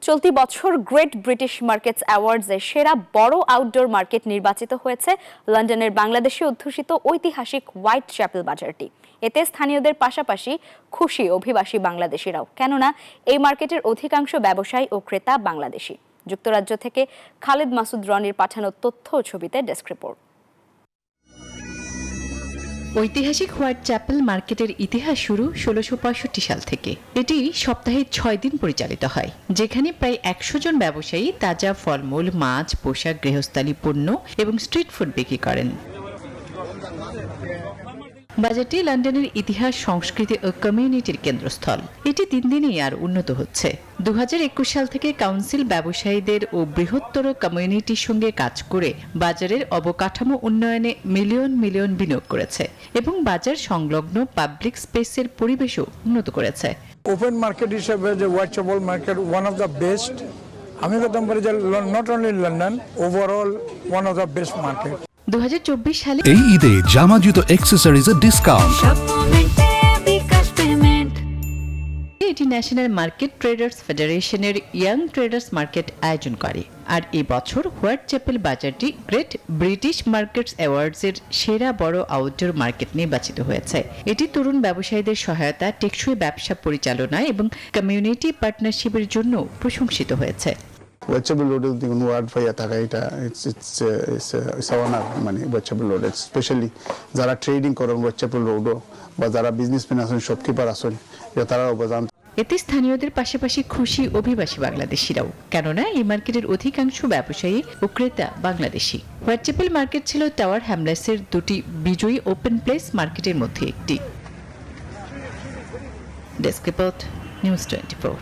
চলতি বছর great British markets অ্যাওয়ার্ডসে সেরা বড় আউটডোর মার্কেট নির্বাচিত হয়েছে লন্ডনের বাংলাদেশে অধ্যুষিত ঐতিহাসিক হোয়াইট চ্যাপেল বাজারটি। এতে স্থানীয়দের পাশাপাশি খুশি অভিবাসী বাংলাদেশিরাও, কেননা এই মার্কেটের অধিকাংশ ব্যবসায়ী ও ক্রেতা বাংলাদেশি। যুক্তরাজ্য থেকে খালেদ মাসুদ রনির পাঠানো তথ্য ও ছবিতে ডেস্ক রিপোর্ট। ঐতিহাসিক হোয়াইট চ্যাপেল মার্কেটের ইতিহাস শুরু 1665 সাল থেকে। এটি সপ্তাহে 6 দিন পরিচালিত হয়, যেখানে প্রায় 100 জন ব্যবসায়ী তাজা ফলমূল, মাছ, পোশাক, গৃহস্থালী পণ্য এবং স্ট্রিট ফুড বিক্রি করেন। বাজারটি লন্ডনের ইতিহাস, সংস্কৃতি ও কমিউনিটির কেন্দ্রস্থল। এটি দিন দিনই আর উন্নত হচ্ছে। 2021 সাল থেকে কাউন্সিল ব্যবসায়ীদের ও বৃহত্তর কমিউনিটির সঙ্গে কাজ করে বাজারের অবকাঠামো উন্নয়নে মিলিয়ন মিলিয়ন বিনিয়োগ করেছে এবং বাজার সংলগ্ন পাবলিক স্পেসের পরিবেশও উন্নত করেছে। ওপেন মার্কেট হিসেবে যে Whitechapel market one of the best. আমি বলতে পারি যে not only London, overall one of the best market. 2024 সালে এই ঈদে জামা জুতো অ্যাকসেসরিজের ডিসকাউন্ট। এটি ন্যাশনাল মার্কেট ট্রেডার্স ফেডারেশনের ইয়াং ট্রেডার্স মার্কেট আয়োজন করে। আর এই বছর হোয়াইট চ্যাপেল বাজারটি গ্রেট ব্রিটিশ মার্কেটস অ্যাওয়ার্ডসের সেরা বড় আউটডোর মার্কেট নির্বাচিত হয়েছে। এটি তরুণ ব্যবসায়ীদের সহায়তা, টেকসই ব্যবসা পরিচালনা এবং কমিউনিটি পার্টনারশিপের জন্য প্রশংসিত হয়েছে। হোয়াইট চ্যাপেল রোডে কোনো ওয়ার্ড পাইয়া থাকা এটা ইটস অনার, মানে হোয়াইট চ্যাপেল রোড স্পেশালি যারা ট্রেডিং করেন হোয়াইট চ্যাপেল রোডও, বা যারা বিজনেসম্যান আছেন, শপকিপার আছেন, তারা অবদান। এতে স্থানীয়দের পাশাপাশি খুশি অভিবাসী বাংলাদেশিরাও, কেননা এই মার্কেটের অধিকাংশ ব্যবসায়ী ও ক্রেতা বাংলাদেশি। হোয়াইট চ্যাপেল মার্কেট ছিল টাওয়ার হ্যামলেসের দুটি বিজয়ী ওপেন প্লেস মার্কেটের মধ্যে একটি। Desk report, news 24।